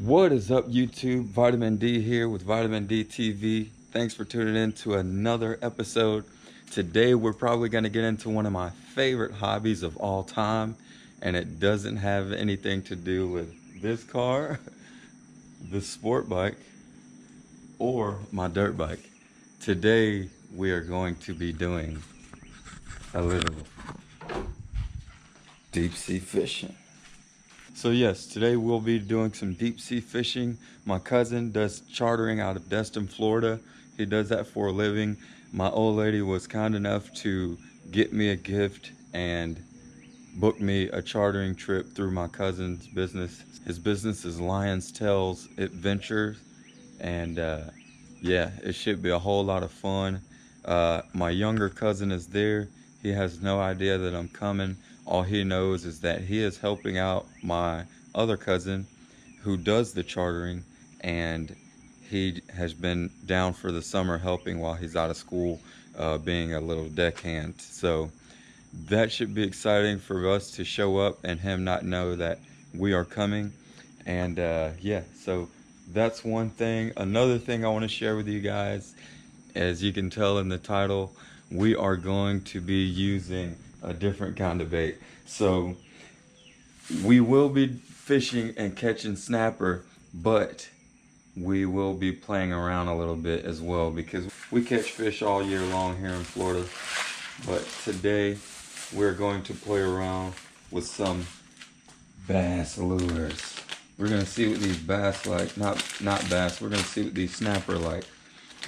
What is up, YouTube? Vitamin D here with Vitamin D TV. Thanks for tuning in to another episode. Today we're probably going to get into one of my favorite hobbies of all time, and it doesn't have anything to do with this car, the sport bike, or my dirt bike. Today we are going to be doing a little deep sea fishing. So yes, today we'll be doing some deep sea fishing. My cousin does chartering out of Destin, Florida. He does that for a living. My old lady was kind enough to get me a gift and book me a chartering trip through my cousin's business. His business is LIONSTale Adventures, and yeah, it should be a whole lot of fun. My younger cousin is there. He has no idea that I'm coming. All he knows is that he is helping out my other cousin who does the chartering, and he has been down for the summer helping while he's out of school, being a little deckhand. So that should be exciting for us to show up and him not know that we are coming. And yeah, so that's one thing. Another thing I want to share with you guys, as you can tell in the title, we are going to be using a different kind of bait. So we will be fishing and catching snapper, but we will be playing around a little bit as well, because we catch fish all year long here in Florida. But today we're going to play around with some bass lures. We're gonna see what these bass like, not bass, we're gonna see what these snapper like.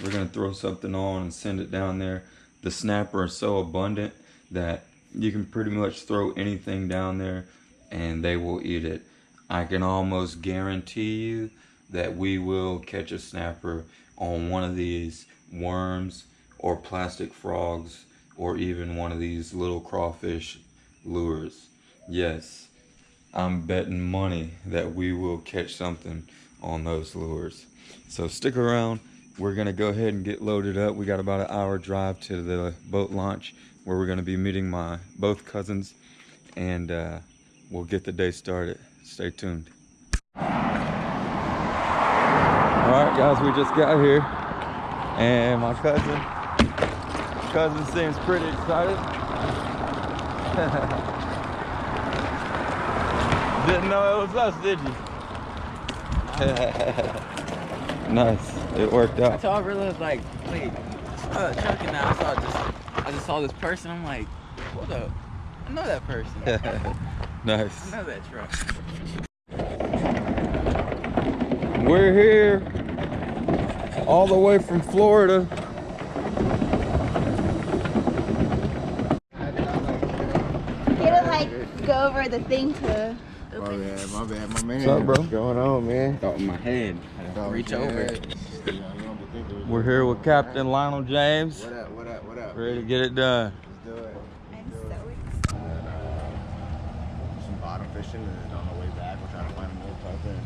We're gonna throw something on and send it down there. The snapper is so abundant that you can pretty much throw anything down there and they will eat it. I can almost guarantee you that we will catch a snapper on one of these worms or plastic frogs, or even one of these little crawfish lures. Yes, I'm betting money that we will catch something on those lures. So stick around. We're gonna go ahead and get loaded up. We got about an hour drive to the boat launch where we're gonna be meeting my both cousins, and we'll get the day started. Stay tuned. All right, guys, we just got here, and my cousin seems pretty excited. Didn't know it was us, did you? Nice. It worked out. That's all I realized, like, wait, chucking now. I just saw this person. I'm like, hold up, I know that person. Nice. I know that truck. We're here all the way from Florida. You gotta like go over the thing to open. My bad, my man. What's up, bro? What's going on, man? Thought in my head. Reach over. We're here with Captain Lionel James. What up, what up, what up? Ready to get it done. Let's do it. I'm so excited. Some bottom fishing, and on the way back, we're trying to find more puppet.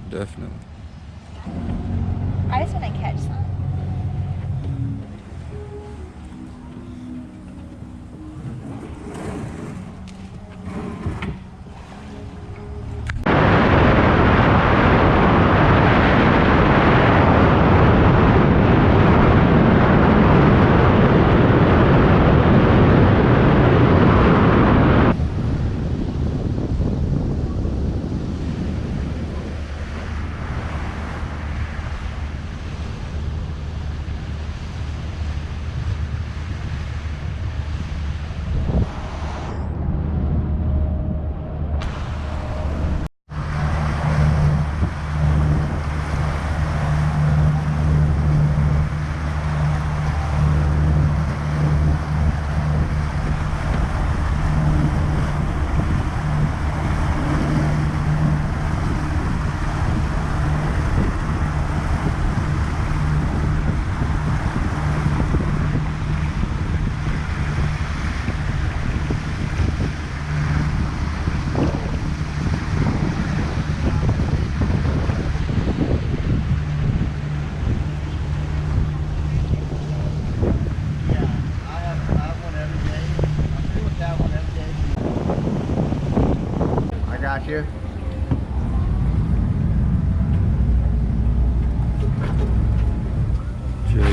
Definitely. I just want to catch some.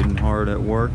Jayden hard at work.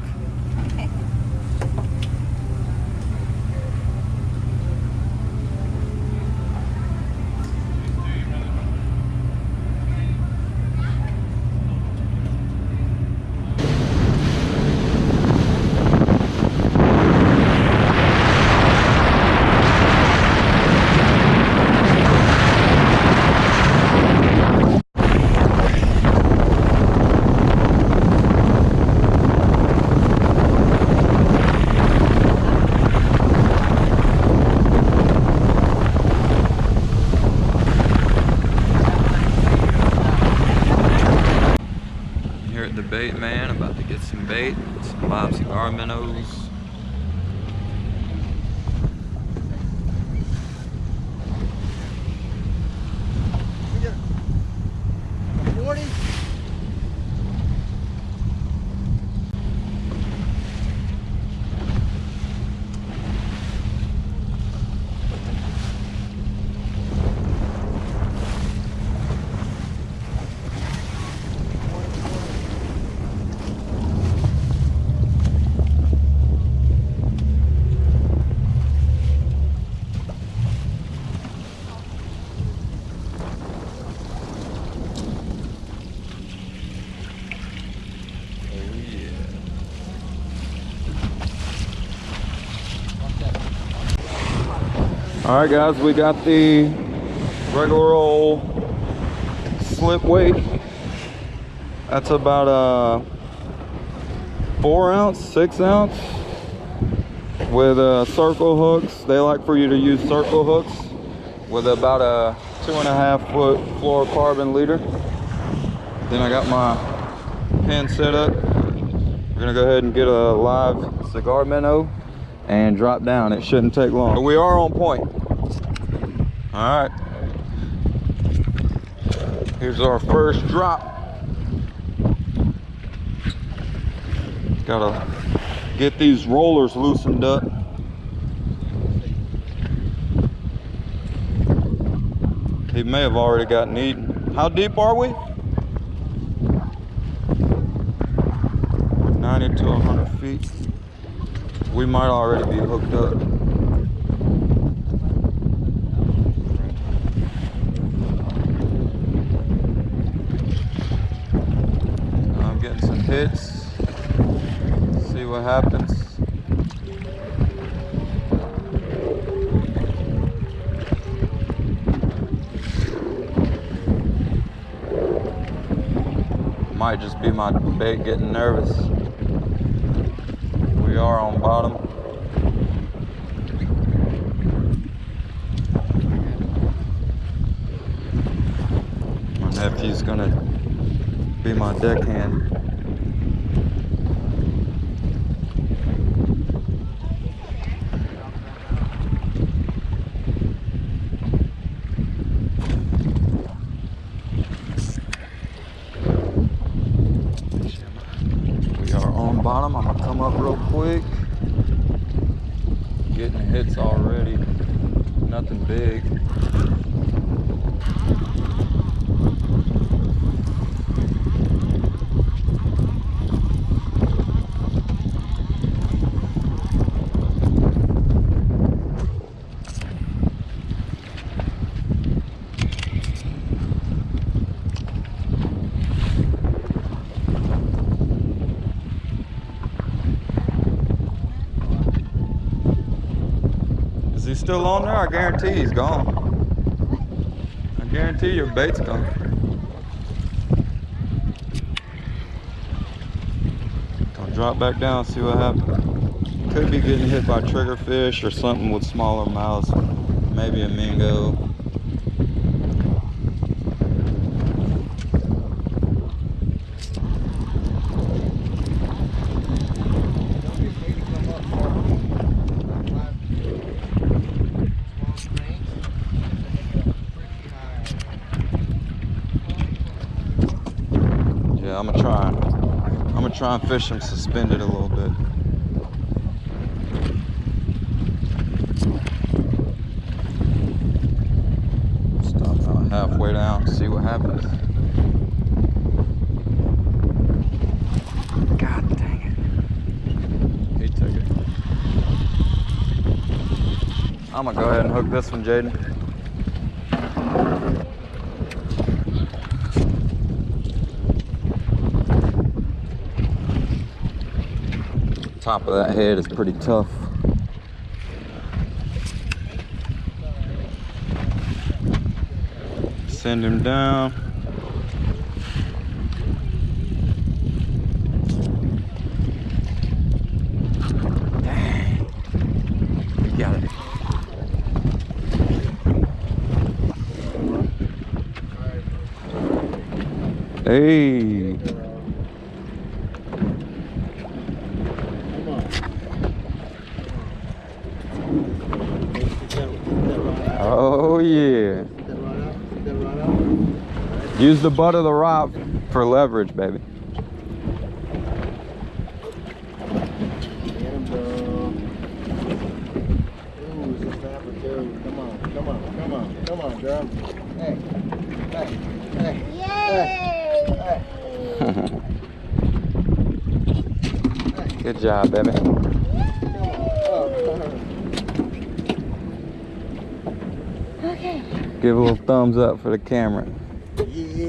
The bait man about to get some bait, some bobs and gar minnows. All right, guys, we got the regular old slip weight. That's about a 4 ounce, 6 ounce with circle hooks. They like for you to use circle hooks with about a 2.5 foot fluorocarbon leader. Then I got my pen set up. We're gonna go ahead and get a live cigar minnow and drop down. It shouldn't take long. But we are on point. All right. Here's our first drop. Gotta get these rollers loosened up. He may have already gotten eaten. How deep are we? 90 to 100 feet. We might already be hooked up. I'm getting some hits. See what happens. Might just be my bait getting nervous. We are on bottom. My nephew's gonna be my deckhand. Bottom. I'm gonna come up real quick. Getting hits already. Nothing big. Is he still on there? I guarantee he's gone. I guarantee your bait's gone. Gonna drop back down, see what happens. Could be getting hit by triggerfish or something with smaller mouths. Maybe a Mingo. Yeah, I'm gonna try and fish him suspended a little bit. Stop about halfway down, see what happens. God damn. I'm gonna go ahead and hook this one, Jayden. Top of that head is pretty tough. Send him down. Dang. We got it. Hey. Oh yeah. Use the butt of the rock for leverage, baby. Come on, girl. Hey, hey, hey. Yay! Hey. Good job, baby. Okay. Give a little thumbs up for the camera. Yeah.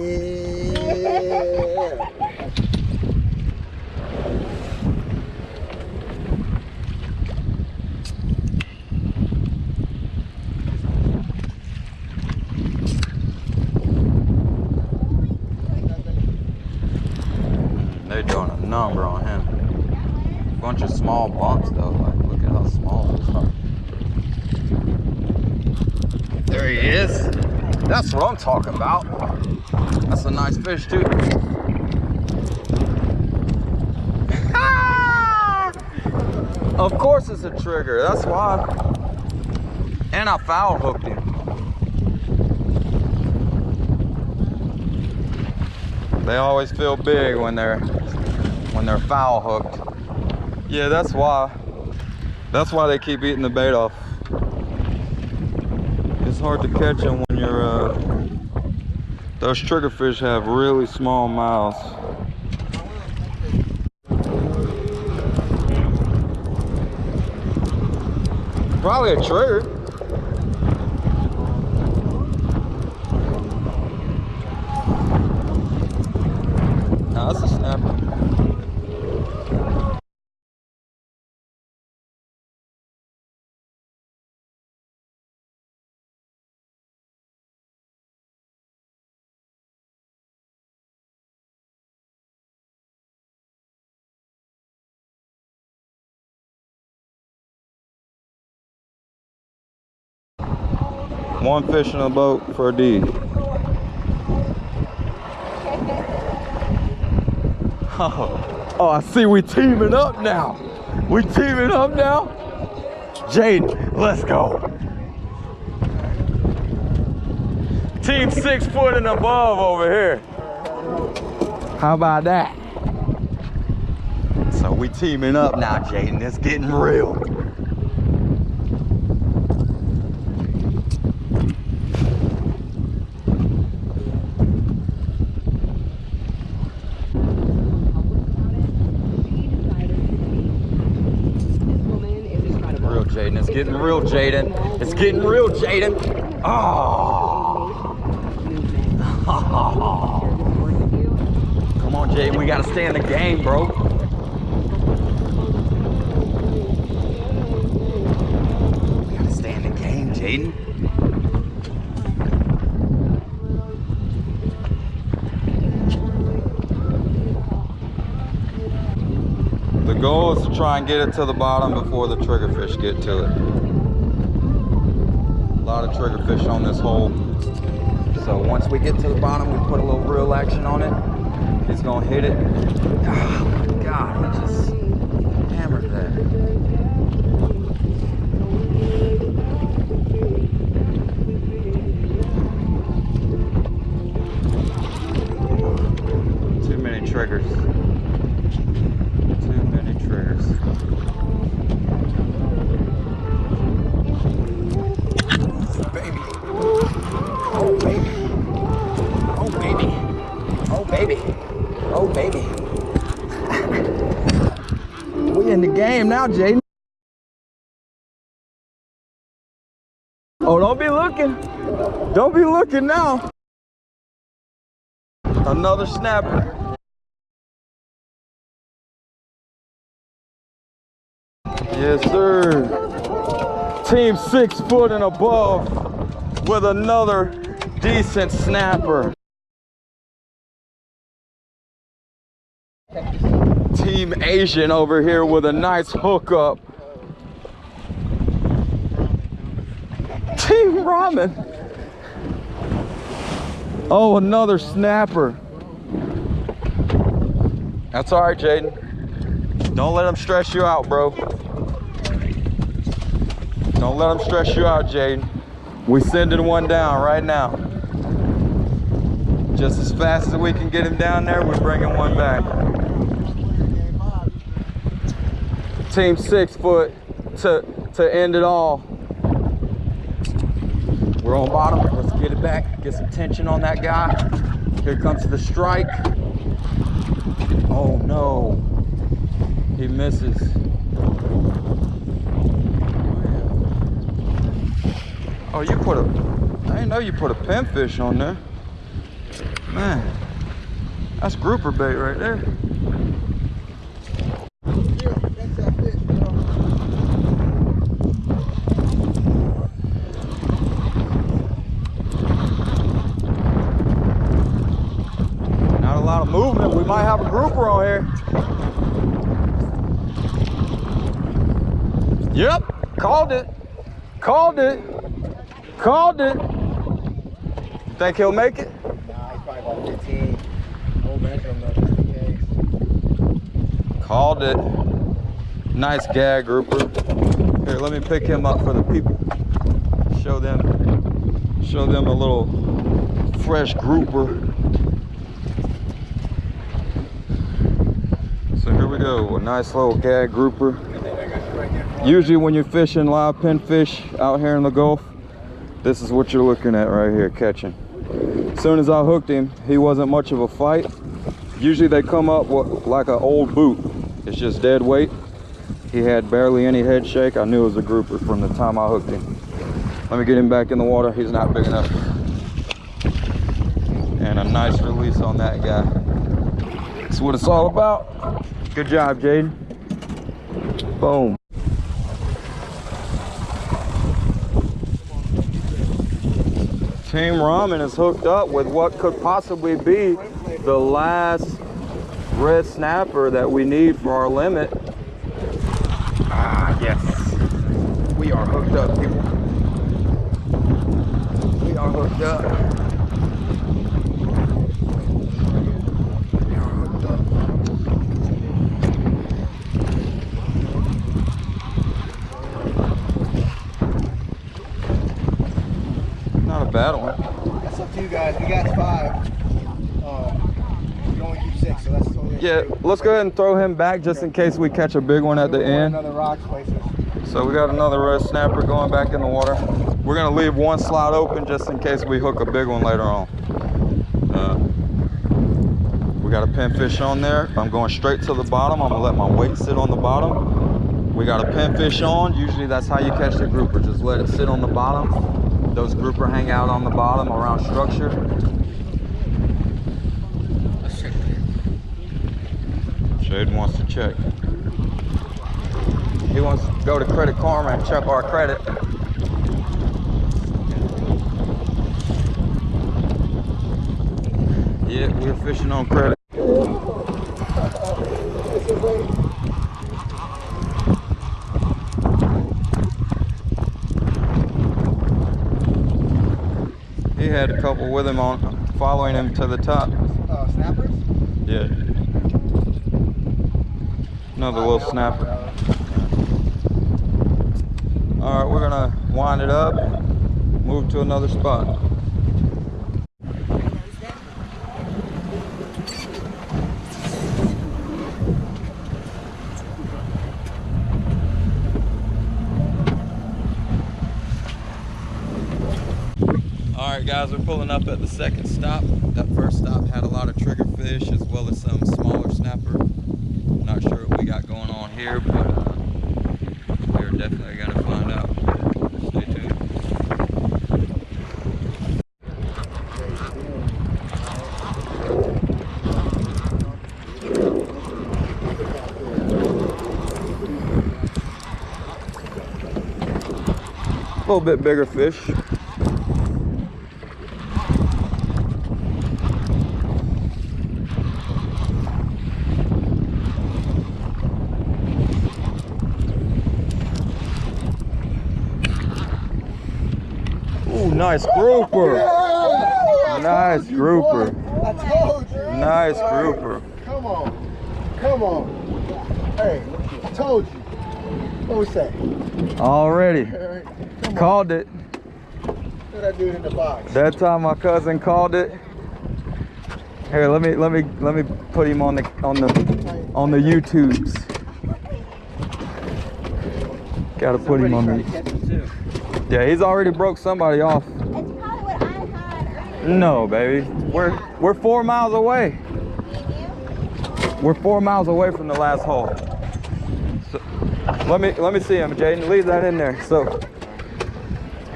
They're doing a number on him. Bunch of small bumps though, like look at how small this are. There he is. That's what I'm talking about. That's a nice fish too. Of course it's a trigger, that's why. And I foul hooked him. They always feel big when they're foul hooked. Yeah, that's why. That's why they keep eating the bait off. It's hard to catch them when you're, those triggerfish have really small mouths. Probably a trigger. No, that's a snapper. One fish in a boat for a D. Oh, I see we teaming up now. We teaming up now. Jayden, let's go. Team 6 foot and above over here. How about that? So we teaming up now, Jayden. It's getting real. Jayden, it's getting real, Jayden. It's getting real, Jayden. Oh. Come on, Jayden, we gotta stay in the game, bro. We gotta stay in the game, Jayden. The goal is to try and get it to the bottom before the triggerfish get to it. A lot of triggerfish on this hole. So once we get to the bottom, we put a little reel action on it. He's gonna hit it. Oh my God, he just hammered that. Too many triggers. Triggers. Baby. Oh baby. Oh baby. Oh baby. Oh baby. We in the game now, Jayden. Oh, don't be looking. Don't be looking now. Another snapper. Yes, sir. Team 6 foot and above with another decent snapper. Team Asian over here with a nice hookup. Team Ramen. Oh, another snapper. That's all right, Jayden. Don't let them stress you out, bro. Don't let them stress you out, Jayden. We sending one down right now. Just as fast as we can get him down there, we're bringing one back. Team 6 foot to end it all. We're on bottom. Let's get it back. Get some tension on that guy. Here comes the strike. Oh no. He misses. Oh, you put a, I didn't know you put a pinfish on there. Man, that's grouper bait right there. Not a lot of movement. We might have a grouper on here. Yep, called it. Called it. Called it. You think he'll make it? Nah, he's probably about 15. We'll measure him though, just in case. Called it. Nice gag grouper. Here, let me pick him up for the people. Show them a little fresh grouper. So here we go, a nice little gag grouper. Usually when you're fishing live pinfish out here in the Gulf, this is what you're looking at right here, catching. As soon as I hooked him, he wasn't much of a fight. Usually they come up with like an old boot. It's just dead weight. He had barely any head shake. I knew it was a grouper from the time I hooked him. Let me get him back in the water. He's not big enough. And a nice release on that guy. That's what it's all about. Good job, Jayden. Boom. Team Ramen is hooked up with what could possibly be the last red snapper that we need for our limit. Ah, yes. We are hooked up, people. We are hooked up. We are hooked up. Not a bad one. That's up to you guys. We got 5. We only keep 6, so that's totally. Yeah, let's go ahead and throw him back just in case we catch a big one at the end. Another rocks places. So we got another red snapper going back in the water. We're gonna leave one slot open just in case we hook a big one later on. We got a pinfish on there. I'm going straight to the bottom. I'm gonna let my weight sit on the bottom. We got a pinfish on. Usually that's how you catch the grouper. Just let it sit on the bottom. Those grouper hang out on the bottom around structure. Let's check there. Jayden wants to check. He wants to go to Credit Karma and check our credit. Yeah, we're fishing on credit. He had a couple with him on, following him to the top. Snappers? Yeah. Another little snapper. All right, we're gonna wind it up, move to another spot. All right, guys, we're pulling up at the second stop. That first stop had a lot of triggerfish as well as some smaller snapper. Not sure what we got going on here, but we're definitely gonna find out. Stay tuned. A little bit bigger fish. Ooh, nice grouper. Nice grouper. I told you. Nice grouper. Come on. Come on. Hey, I told you. What we say? Already. Called it. What I do in the box? That time my cousin called it. Here, let me put him on the YouTubes. Gotta put him on the. Yeah, he's already broke somebody off. That's probably what I had earlier. No, baby. We're 4 miles away. We're 4 miles away from the last hole. So, let me see him, Jayden. Leave that in there. So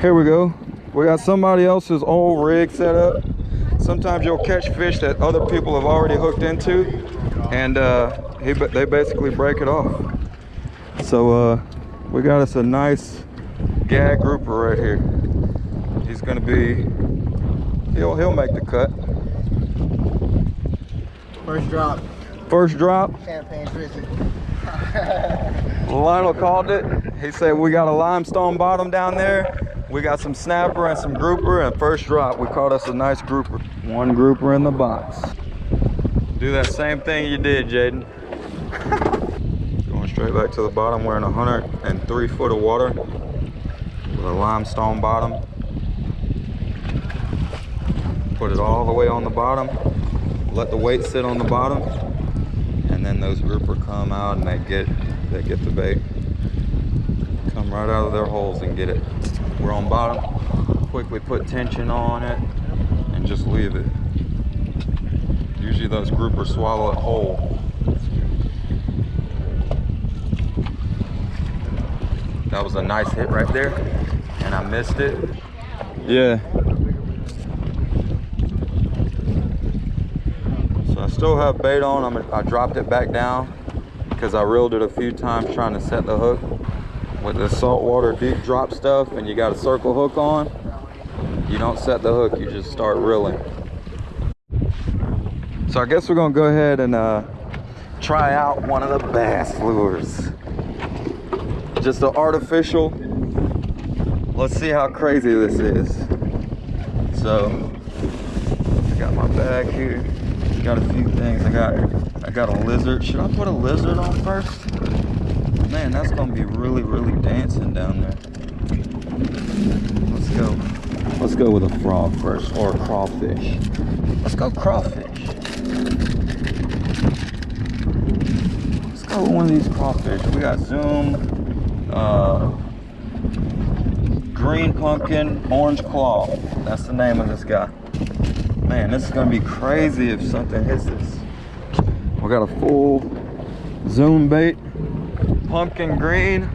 here we go. We got somebody else's old rig set up. Sometimes you'll catch fish that other people have already hooked into, and they basically break it off. So we got us a nice gag grouper right here. He's gonna be, he'll make the cut. First drop. First drop. Champagne drizzle. Lionel called it. He said we got a limestone bottom down there. We got some snapper and some grouper, and first drop we caught us a nice grouper. One grouper in the box. Do that same thing you did, Jayden. Going straight back to the bottom. We're in 103 foot of water with a limestone bottom. Put it all the way on the bottom. Let the weight sit on the bottom, and then those grouper come out and they get the bait. Come right out of their holes and get it. We're on bottom. Quickly put tension on it and just leave it. Usually those groupers swallow it whole. That was a nice hit right there, and I missed it. Yeah. So I still have bait on. I dropped it back down because I reeled it a few times trying to set the hook. With the saltwater deep drop stuff and you got a circle hook on, you don't set the hook, you just start reeling. So I guess we're gonna go ahead and try out one of the bass lures. Just an artificial. Let's see how crazy this is. So I got my bag here. Got a few things. I got a lizard. Should I put a lizard on first? Man, that's gonna be really, really dancing down there. Let's go with a frog first, or a crawfish. Let's go crawfish. Let's go with one of these crawfish. We got Zoom, green pumpkin, orange claw. That's the name of this guy. Man, this is gonna be crazy if something hits this. We got a full Zoom bait. Pumpkin green,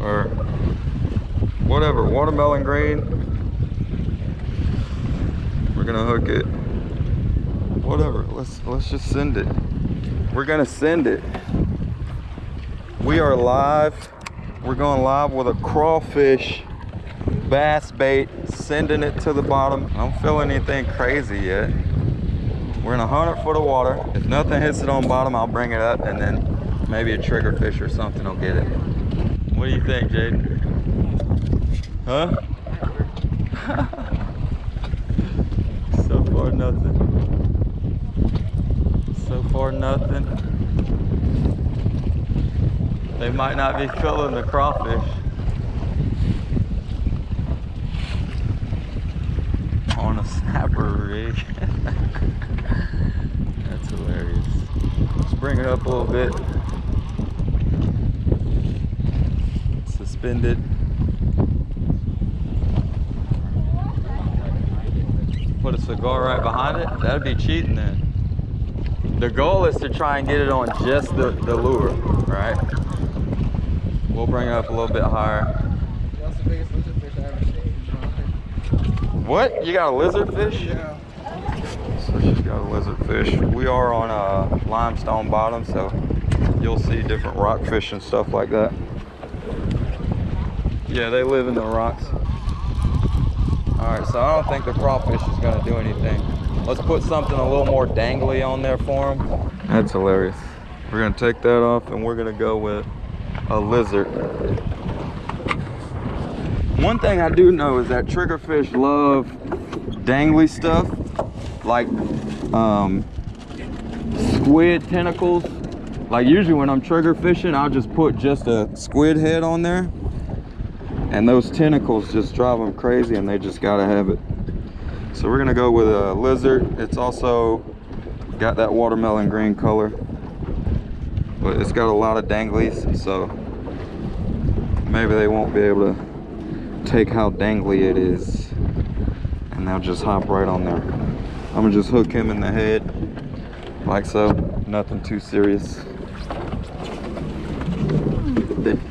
or whatever, watermelon green. We're gonna hook it. Whatever, let's just send it. We're gonna send it. We are live. We're going live with a crawfish bass bait, sending it to the bottom. I don't feel anything crazy yet. We're in 100 foot of water. If nothing hits it on bottom, I'll bring it up, and then maybe a trigger fish or something will get it. What do you think, Jayden? Huh? So far, nothing. So far, nothing. They might not be filling the crawfish. On a snapper rig. That's hilarious. Let's bring it up a little bit. Suspended. Put a cigar right behind it. That'd be cheating then. The goal is to try and get it on just the lure, right? We'll bring it up a little bit higher. That's the biggest lizard fish I ever seen. What? You got a lizard fish? Yeah. So she's got a lizard fish. We are on a limestone bottom, so you'll see different rockfish and stuff like that. Yeah, they live in the rocks. Alright, so I don't think the crawfish is going to do anything. Let's put something a little more dangly on there for him. That's hilarious. We're going to take that off and we're going to go with a lizard. One thing I do know is that triggerfish love dangly stuff, like squid tentacles. Like usually when I'm trigger fishing, I'll just put just a squid head on there, and those tentacles just drive them crazy and they just gotta have it. So we're gonna go with a lizard. It's also got that watermelon green color, but it's got a lot of danglies, so maybe they won't be able to take how dangly it is, and they'll just hop right on there. I'm gonna just hook him in the head like so. Nothing too serious.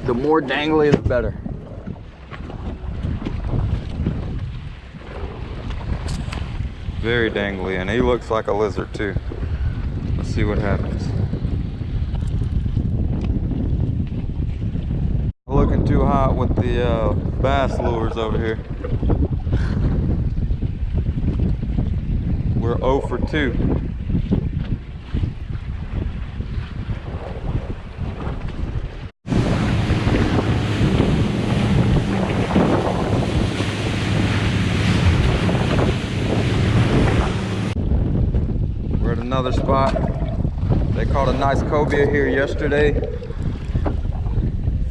The more dangly, the better. Very dangly, and he looks like a lizard too. Let's see what happens. Looking too hot with the bass lures over here. We're 0 for 2. We're at another spot. They caught a nice cobia here yesterday.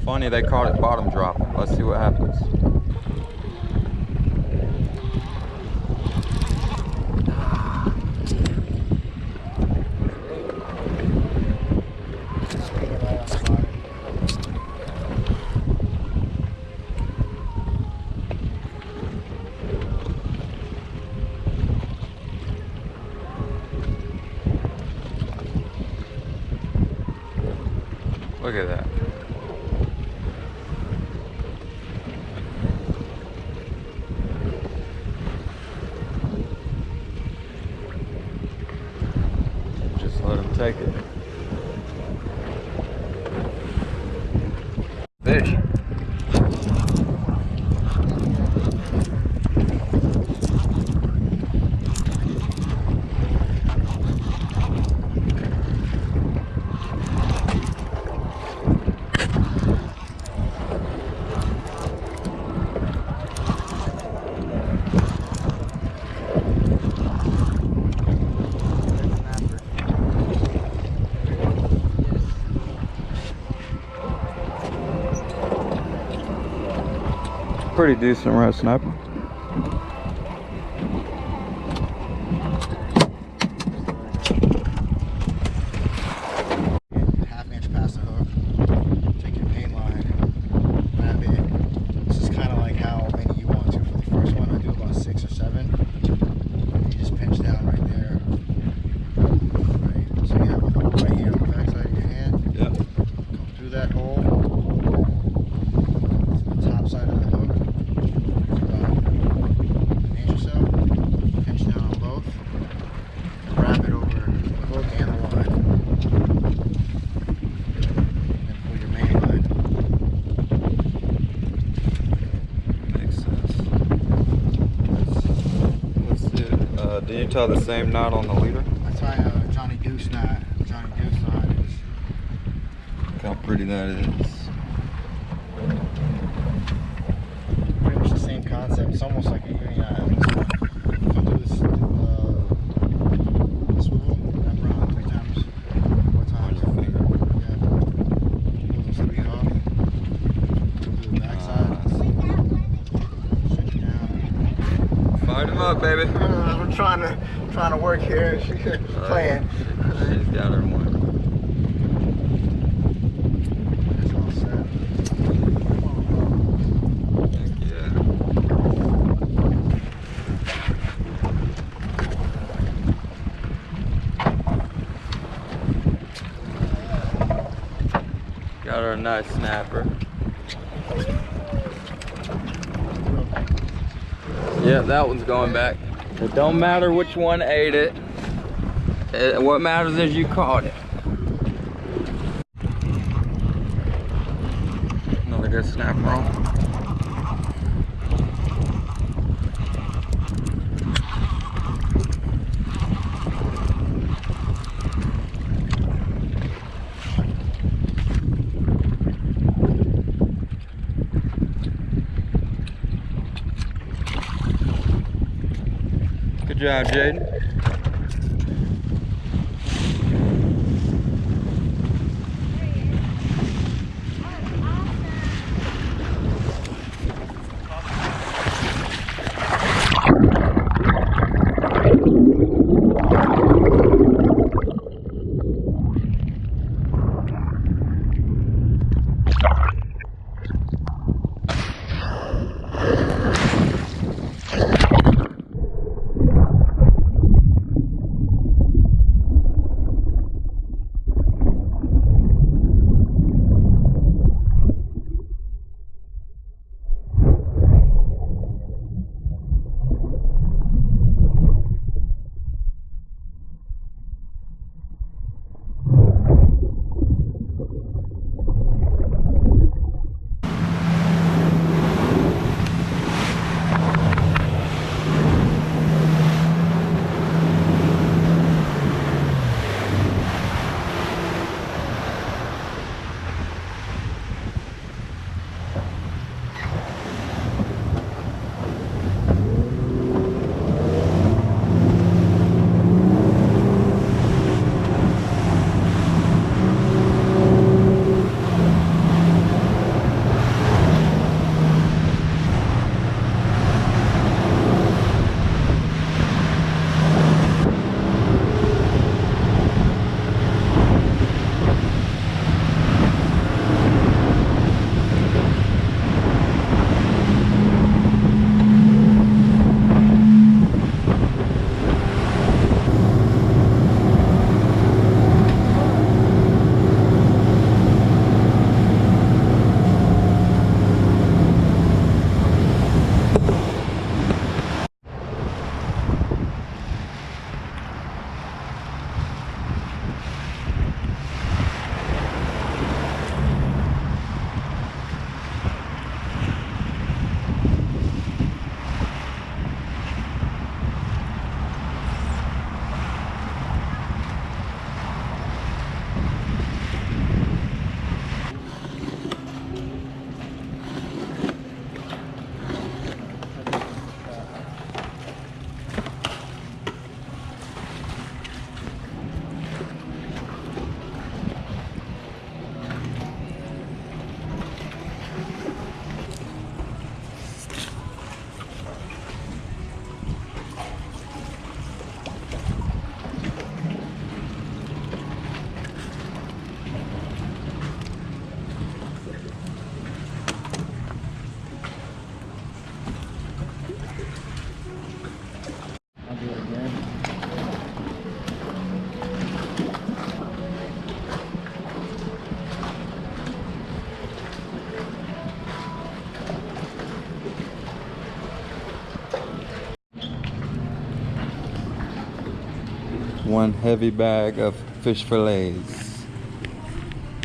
Funny they caught it bottom drop. Let's see what happens. Look at that. Just let him take it. Fish. Pretty decent red snapper. Half-inch past the hook. Take your main line, grab it. This is kind of like how many you want to. For the first one, I do about 6 or 7. You just pinch down right there. Right. So you have a hook right here on the backside of your hand. Yep. Come through that hole. To the top side of the hook. Pinch down on both, wrap it over the hook and the line, and then pull your main line. Makes sense. Let's do it. Did you tie the same knot on the leader? I tie a Johnny Goose knot. Johnny Goose knot is... Look how pretty that is. pretty much the same concept. It's almost like a uni knot. Come through this swivel, wrap around 3 times, 4 times. On your finger. Yeah. Pull the speed off. Go through the backside. Shut it down. Fire him up, baby. I'm trying to work here. She's playing. She's got her one. That's all set. Heck yeah. Got her a nice snapper. Yeah, that one's going back. It don't matter which one ate it. What matters is you caught it. Another good snapper on. Good job, Jayden. One heavy bag of fish fillets.